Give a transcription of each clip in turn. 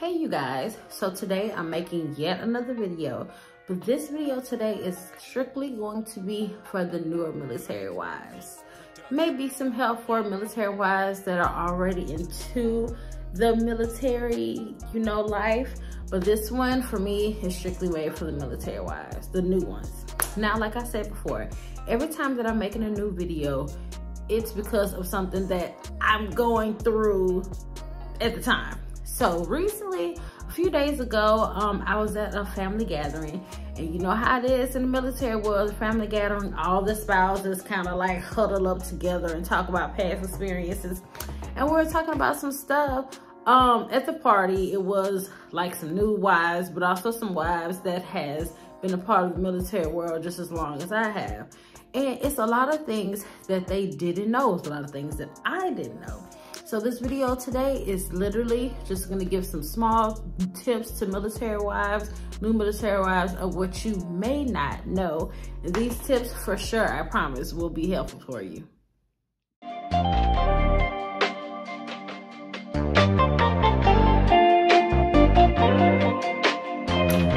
Hey you guys, so today I'm making yet another video, but this video today is strictly going to be for the newer military wives. Maybe some help for military wives that are already into the military, life, but this one for me is strictly made for the military wives, the new ones. Now, like I said before, every time that I'm making a new video, it's because of something that I'm going through at the time. So recently, a few days ago, I was at a family gathering, and you know how it is in the military world, family gathering, all the spouses kind of like huddle up together and talk about past experiences. And we were talking about some stuff at the party. It was like some new wives, but also some wives that has been a part of the military world just as long as I have. And it's a lot of things that they didn't know. It's a lot of things that I didn't know. So this video today is literally just gonna give some small tips to military wives, new military wives, of what you may not know. And these tips for sure, I promise, will be helpful for you.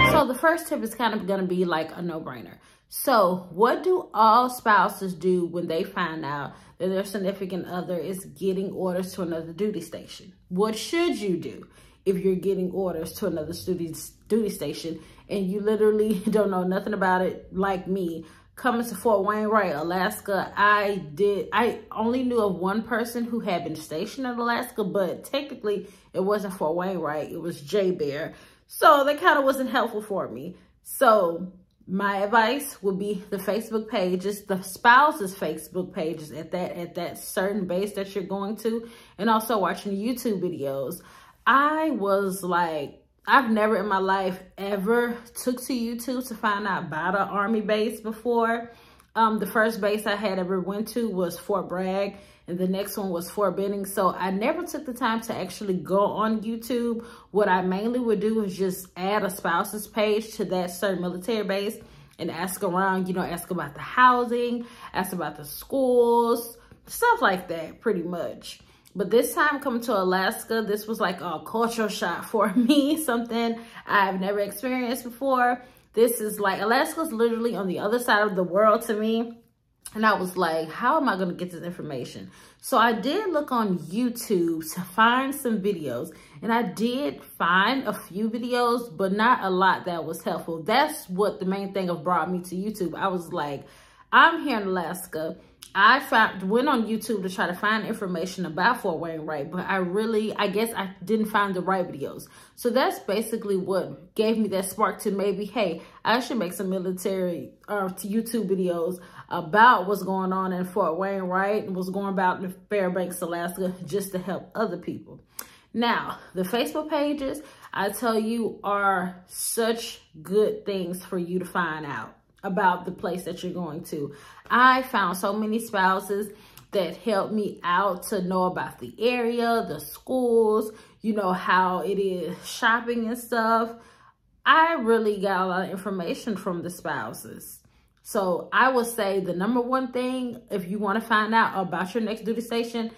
So the first tip is kind of gonna be like a no-brainer. So what do all spouses do when they find out that their significant other is getting orders to another duty station? What should you do if you're getting orders to another duty station and you literally don't know nothing about it? Like me, coming to Fort Wainwright, Alaska, I only knew of one person who had been stationed in Alaska, but technically it wasn't Fort Wainwright, it was J-Bear. So that kind of wasn't helpful for me. So my advice would be the Facebook pages, the spouse's Facebook pages at that certain base that you're going to, and also watching YouTube videos. I was like, I've never in my life ever took to YouTube to find out about an Army base before. The first base I had ever went to was Fort Bragg, and the next one was Fort Benning. So I never took the time to actually go on YouTube. What I mainly would do is just add a spouse's page to that certain military base and ask around, ask about the housing, ask about the schools, stuff like that, pretty much. But this time coming to Alaska, this was like a cultural shock for me, something I've never experienced before. This is like, Alaska's literally on the other side of the world to me. And I was like, how am I going to get this information? So I did look on YouTube to find some videos. And I did find a few videos, but not a lot that was helpful. That's what the main thing of brought me to YouTube. I was like, I'm here in Alaska. I went on YouTube to try to find information about Fort Wainwright, but I guess I didn't find the right videos. So that's basically what gave me that spark to maybe, hey, I should make some military YouTube videos about what's going on in Fort Wainwright and what's going about in Fairbanks, Alaska, just to help other people. Now, the Facebook pages, I tell you, are such good things for you to find out about the place that you're going to. I found so many spouses that helped me out to know about the area, the schools, how it is shopping and stuff. I really got a lot of information from the spouses. So I would say the number one thing, if you want to find out about your next duty station,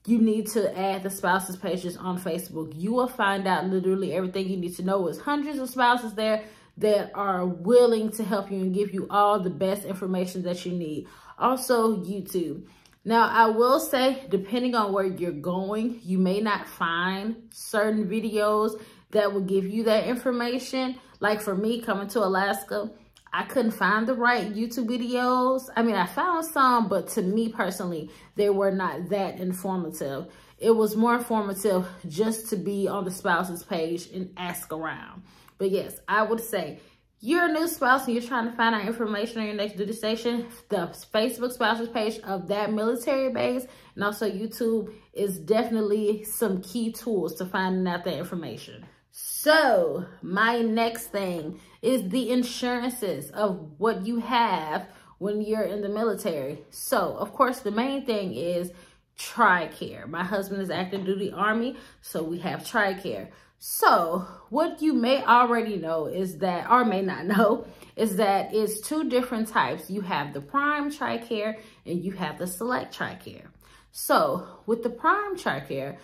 you need to add the spouses pages on Facebook. You will find out literally everything you need to know. There's hundreds of spouses there that are willing to help you and give you all the best information that you need. Also, YouTube. Now, I will say, depending on where you're going, you may not find certain videos that will give you that information. Like for me, coming to Alaska, I couldn't find the right YouTube videos. I mean, I found some, but to me personally, they were not that informative. It was more informative just to be on the spouse's page and ask around. But yes, I would say you're a new spouse and you're trying to find out information on your next duty station, the Facebook spouses page of that military base and also YouTube is definitely some key tools to finding out that information. So my next thing is the insurances of what you have when you're in the military. So of course, the main thing is TRICARE. My husband is active duty Army, so we have TRICARE. So what you may already know is that, or may not know, is that it's two different types. You have the Prime TRICARE and you have the Select TRICARE. So with the Prime TRICARE,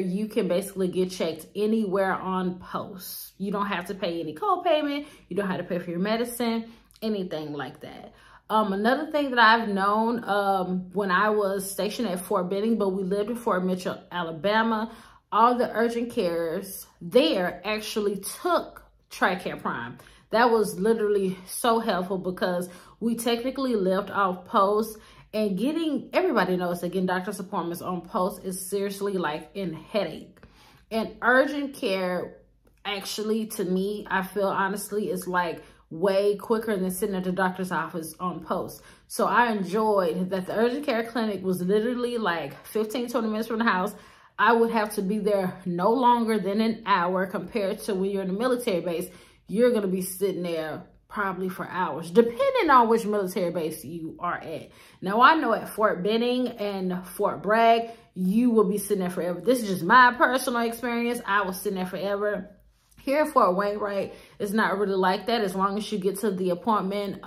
you can basically get checked anywhere on post. You don't have to pay any co-payment. You don't have to pay for your medicine, anything like that. Another thing that I've known when I was stationed at Fort Benning, but we lived in Fort Mitchell, Alabama, all the urgent cares there actually took TRICARE Prime. That was literally so helpful because we technically lived off post, and everybody knows that getting doctor's appointments on post is seriously like a headache. And urgent care, actually, to me, I feel honestly, is like way quicker than sitting at the doctor's office on post. So I enjoyed that the urgent care clinic was literally like 15, 20 minutes from the house. I would have to be there no longer than an hour, compared to when you're in a military base, you're going to be sitting there probably for hours, depending on which military base you are at. Now, I know at Fort Benning and Fort Bragg, you will be sitting there forever. This is just my personal experience. I was sitting there forever. Here at Fort Wainwright, it's not really like that. As long as you get to the appointment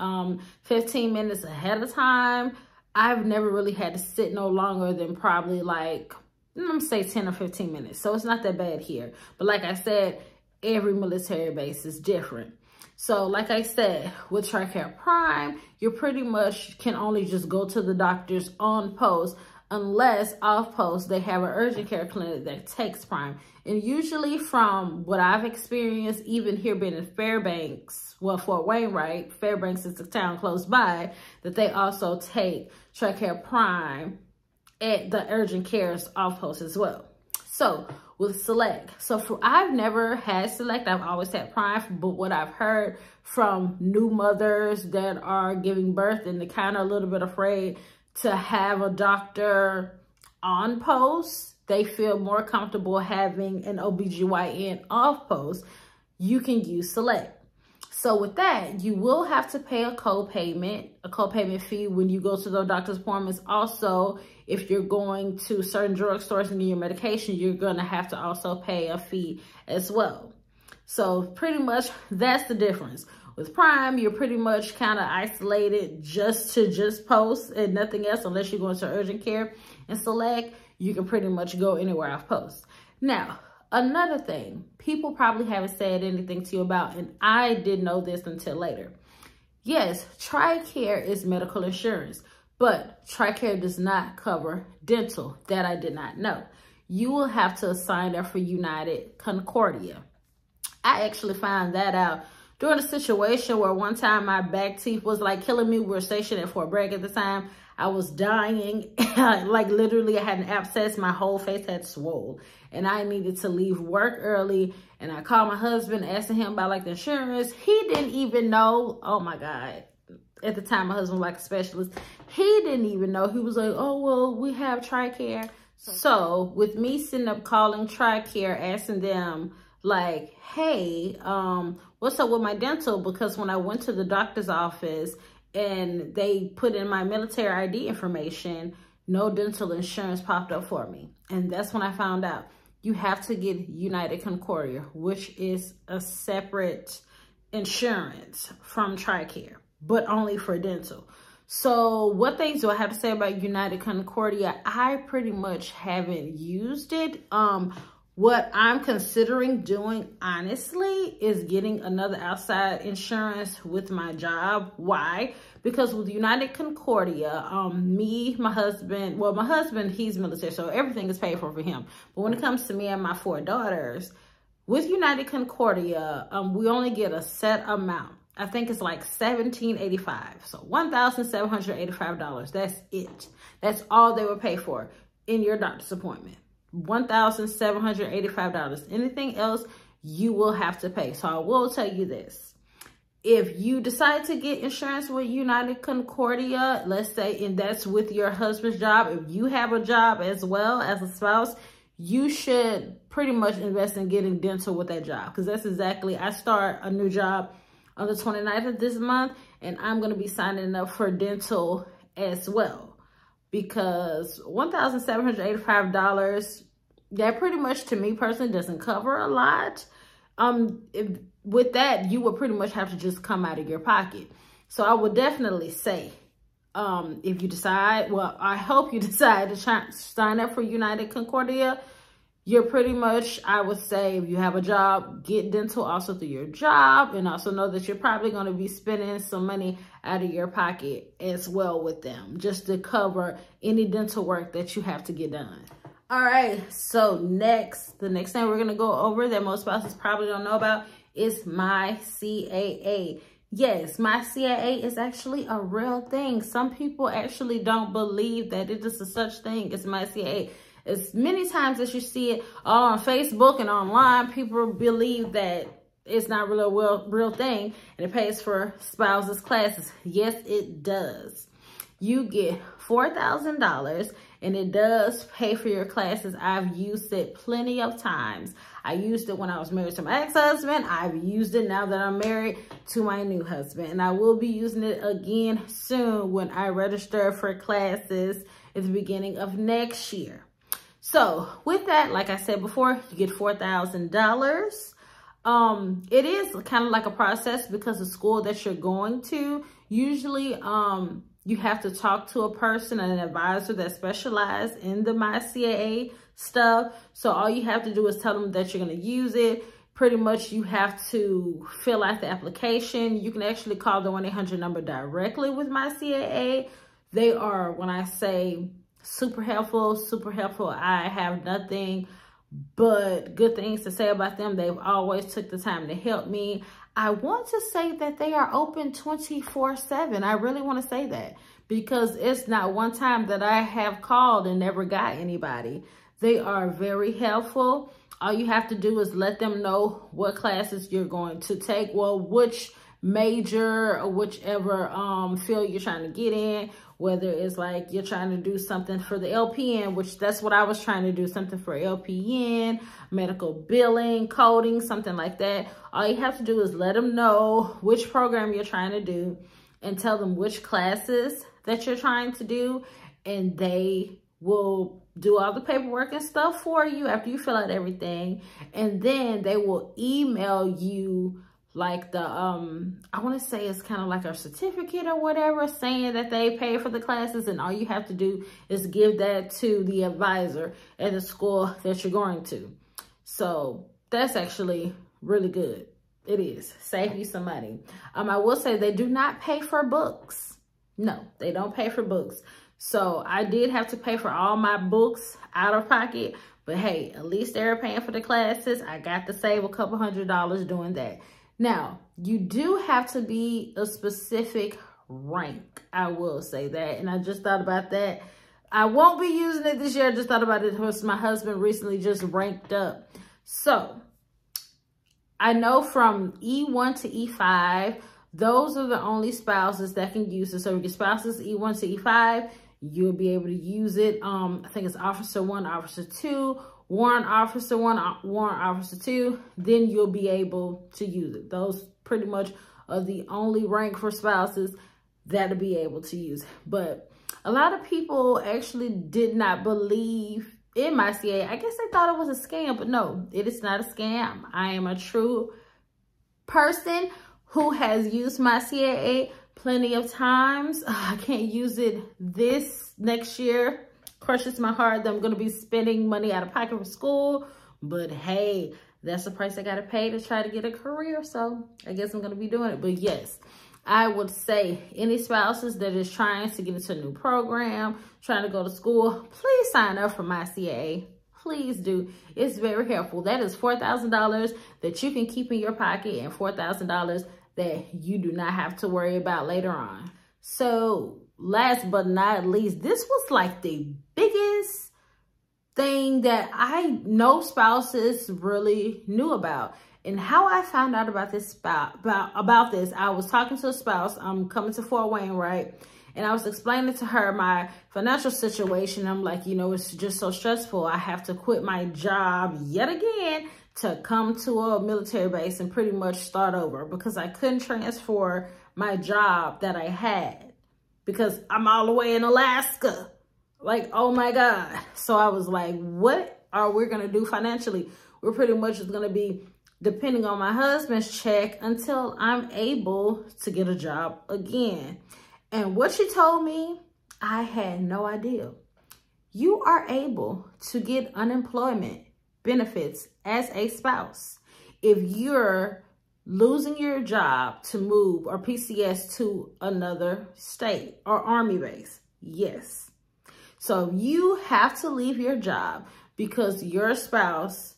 15 minutes ahead of time, I've never really had to sit no longer than probably like, I'm gonna say 10 or 15 minutes. So it's not that bad here. But like I said, every military base is different. So like I said, with TRICARE Prime, you pretty much can only just go to the doctors on post, unless off post they have an urgent care clinic that takes Prime. And usually, from what I've experienced, even here being in Fairbanks, well, Fort Wainwright, Fairbanks is the town close by, that they also take TRICARE Prime at the urgent cares off post as well. So with Select, I've never had Select, I've always had Prime, but what I've heard from new mothers that are giving birth and they're kind of a little bit afraid to have a doctor on post, they feel more comfortable having an OBGYN off post, you can use Select. So with that, you will have to pay a co-payment fee when you go to those doctor's appointments. Also, if you're going to certain drugstores and get your medication, you're going to have to also pay a fee as well. So pretty much that's the difference. With Prime, you're pretty much kind of isolated just post and nothing else, unless you're going to urgent care. And Select, you can pretty much go anywhere off post. Now, another thing people probably haven't said anything to you about, and I didn't know this until later. Yes, TRICARE is medical insurance, but TRICARE does not cover dental. That I did not know. You will have to sign up for United Concordia. I actually found that out during a situation where one time my back teeth was like killing me. We were stationed at Fort Bragg at the time. I was dying. Like literally I had an abscess. My whole face had swollen. And I needed to leave work early. And I called my husband, asking him about like the insurance. He didn't even know. Oh my God. At the time, my husband was like a specialist. He didn't even know. He was like, oh, well, we have TRICARE. So with me sitting up calling TRICARE, asking them like, hey, what's up with my dental? Because when I went to the doctor's office and they put in my military ID information, no dental insurance popped up for me. And that's when I found out you have to get United Concordia, which is a separate insurance from TRICARE, but only for dental. So what things do I have to say about United Concordia? I pretty much haven't used it. What I'm considering doing, honestly, is getting another outside insurance with my job. Why? Because with United Concordia, my husband, he's military, so everything is paid for him. But when it comes to me and my 4 daughters, with United Concordia, we only get a set amount. I think it's like $1,785. So $1,785. That's it. That's all they would pay for in your doctor's appointment. $1,785. Anything else, you will have to pay. So I will tell you this. If you decide to get insurance with United Concordia, let's say, and that's with your husband's job, if you have a job as well as a spouse, you should pretty much invest in getting dental with that job. Because that's exactly, I start a new job on the 29th of this month, and I'm going to be signing up for dental as well. Because $1,785, that pretty much, to me personally, doesn't cover a lot. With that, you would pretty much have to just come out of your pocket. So I would definitely say If you decide, well, I hope you decide to sign up for United Concordia, you're pretty much, I would say, if you have a job, get dental also through your job, and also know that you're probably going to be spending some money out of your pocket as well with them, just to cover any dental work that you have to get done. All right, so the next thing we're going to go over that most spouses probably don't know about is MyCAA. Yes, MyCAA is actually a real thing. Some people actually don't believe that it is a such thing as MyCAA. As many times as you see it all on Facebook and online, people believe that it's not really a real thing and it pays for spouses' classes. Yes, it does. You get $4,000 and it does pay for your classes. I've used it plenty of times. I used it when I was married to my ex-husband. I've used it now that I'm married to my new husband. And I will be using it again soon when I register for classes at the beginning of next year. So with that, like I said before, you get $4,000. It is kind of like a process because the school that you're going to, usually you have to talk to a person, an advisor that specializes in the MyCAA stuff. So all you have to do is tell them that you're going to use it. Pretty much you have to fill out the application. You can actually call the 1-800 number directly with MyCAA. They are, when I say super helpful. I have nothing but good things to say about them. They've always took the time to help me. I want to say that they are open 24/7. I really want to say that because it's not one time that I have called and never got anybody. They are very helpful. All you have to do is let them know what classes you're going to take, well, which major or whichever field you're trying to get in, whether it's like you're trying to do something for the LPN, which that's what I was trying to do, something for LPN, medical billing, coding, something like that. All you have to do is let them know which program you're trying to do and tell them which classes that you're trying to do, and they will do all the paperwork and stuff for you after you fill out everything, and then they will email you like the, I want to say it's kind of like a certificate or whatever saying that they pay for the classes, and all you have to do is give that to the advisor at the school that you're going to. So that's actually really good. It is. Save you some money. I will say they do not pay for books. No, they don't pay for books. So I did have to pay for all my books out of pocket, but hey, at least they're paying for the classes. I got to save a couple $100 doing that. Now, you do have to be a specific rank. I will say that. And I just thought about that. I won't be using it this year. I just thought about it because my husband recently just ranked up. So I know from E1 to E5, those are the only spouses that can use it. So if your spouse is E1 to E5, you'll be able to use it. I think it's Officer 1, Officer 2, Warrant Officer 1, Warrant Officer 2, then you'll be able to use it. Those pretty much are the only rank for spouses that'll be able to use it. But a lot of people actually did not believe in MyCAA. I guess they thought it was a scam, but no, it is not a scam. I am a true person who has used MyCAA plenty of times. I can't use it this next year. Crushes my heart that I'm going to be spending money out of pocket for school, but hey, that's the price I got to pay to try to get a career. So I guess I'm going to be doing it. But yes, I would say any spouses that is trying to get into a new program, trying to go to school, please sign up for MyCAA. Please do. It's very helpful. That is $4,000 that you can keep in your pocket and $4,000 that you do not have to worry about later on. So last but not least, this was like the biggest thing that I know spouses really knew about. And how I found out about this about this, I was talking to a spouse. I'm coming to Fort Wayne, right? And I was explaining to her my financial situation. I'm like, you know, it's just so stressful. I have to quit my job yet again to come to a military base and pretty much start over because I couldn't transfer my job that I had because I'm all the way in Alaska. Like, oh my God. So I was like, what are we going to do financially? We're pretty much just going to be depending on my husband's check until I'm able to get a job again. And what she told me, I had no idea. You are able to get unemployment benefits as a spouse if you're losing your job to move or PCS to another state or army base. Yes. So you have to leave your job because your spouse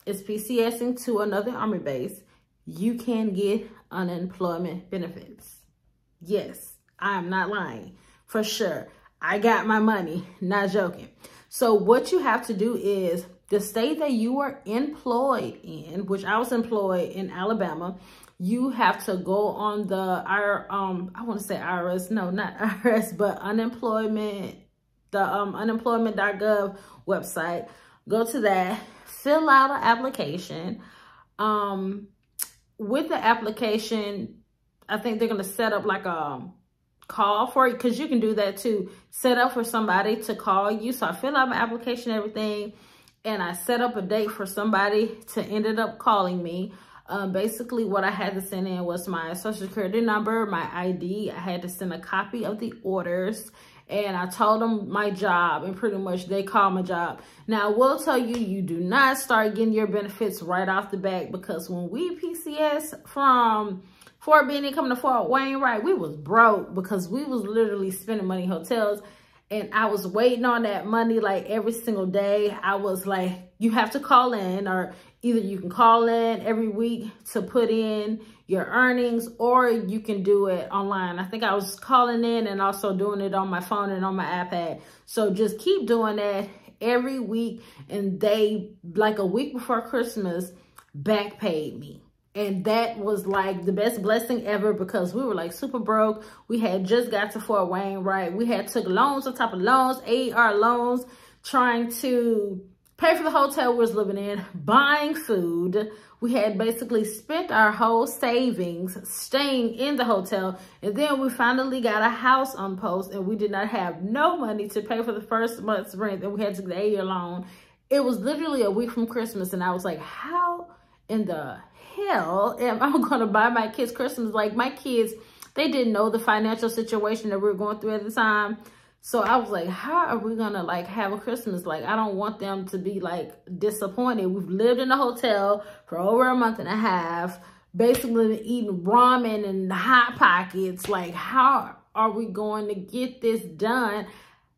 is PCSing to another army base, you can get unemployment benefits. Yes, I am not lying. For sure. I got my money, not joking. So what you have to do is the state that you are employed in, which I was employed in Alabama, you have to go on the, I want to say IRS, no, not IRS, but unemployment, the unemployment.gov website. Go to that, fill out an application. With the application, I think they're going to set up like a call for you, because you can do that too. Set up for somebody to call you. So I fill out my application, everything, and I set up a date for somebody to ended up calling me. Basically what I had to send in was my social security number, my ID. I had to send a copy of the orders, and I told them my job, and pretty much they called my job. Now, I will tell you, you do not start getting your benefits right off the bat, because when we PCS from Fort Benning coming to Fort Wainwright, we was broke because we was literally spending money in hotels, and I was waiting on that money like every single day. I was like, you have to call in, or either you can call in every week to put in your earnings, or you can do it online. I think I was calling in and also doing it on my phone and on my iPad. So just keep doing that every week. And they, like a week before Christmas, back paid me. And that was like the best blessing ever, because we were like super broke. We had just got to Fort Wainwright. We had took loans on top of loans, AR loans, trying to pay for the hotel we was living in, buying food. We had basically spent our whole savings staying in the hotel. And then we finally got a house on post, and we did not have no money to pay for the first month's rent. And we had to get an 8-year loan. It was literally a week from Christmas. And I was like, how in the hell am I going to buy my kids Christmas? Like, my kids, they didn't know the financial situation that we were going through at the time. So I was like, how are we going to like have a Christmas? Like, I don't want them to be like disappointed. We've lived in a hotel for over a month and a half, basically eating ramen and Hot Pockets. Like, how are we going to get this done?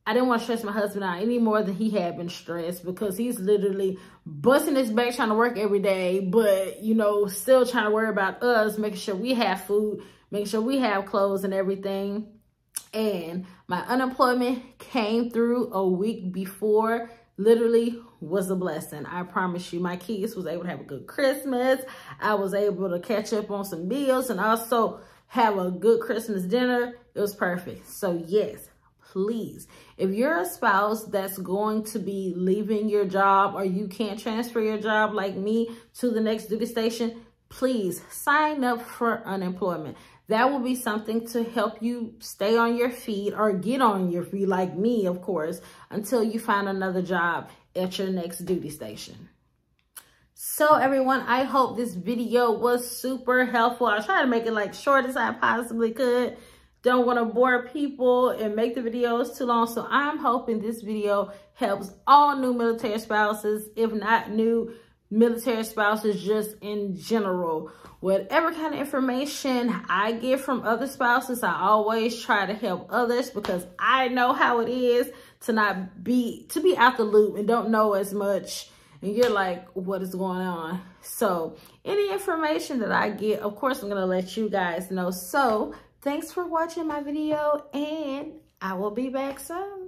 I didn't want to stress my husband out any more than he had been stressed, because he's literally busting his back trying to work every day, but, you know, still trying to worry about us, making sure we have food, making sure we have clothes and everything. And my unemployment came through a week before. Literally was a blessing. I promise you, my kids was able to have a good Christmas. I was able to catch up on some meals and also have a good Christmas dinner. It was perfect. So yes, please, if you're a spouse that's going to be leaving your job, or you can't transfer your job like me to the next duty station, please sign up for unemployment. That will be something to help you stay on your feet, or get on your feet like me, of course, until you find another job at your next duty station. So everyone, I hope this video was super helpful. I tried to make it like short as I possibly could. Don't want to bore people and make the videos too long. So I'm hoping this video helps all new military spouses, if not new military spouses, just in general. Whatever kind of information I get from other spouses, I always try to help others, because I know how it is to be out the loop and don't know as much, and you're like, what is going on? So any information that I get, of course, I'm going to let you guys know. So thanks for watching my video, and I will be back soon.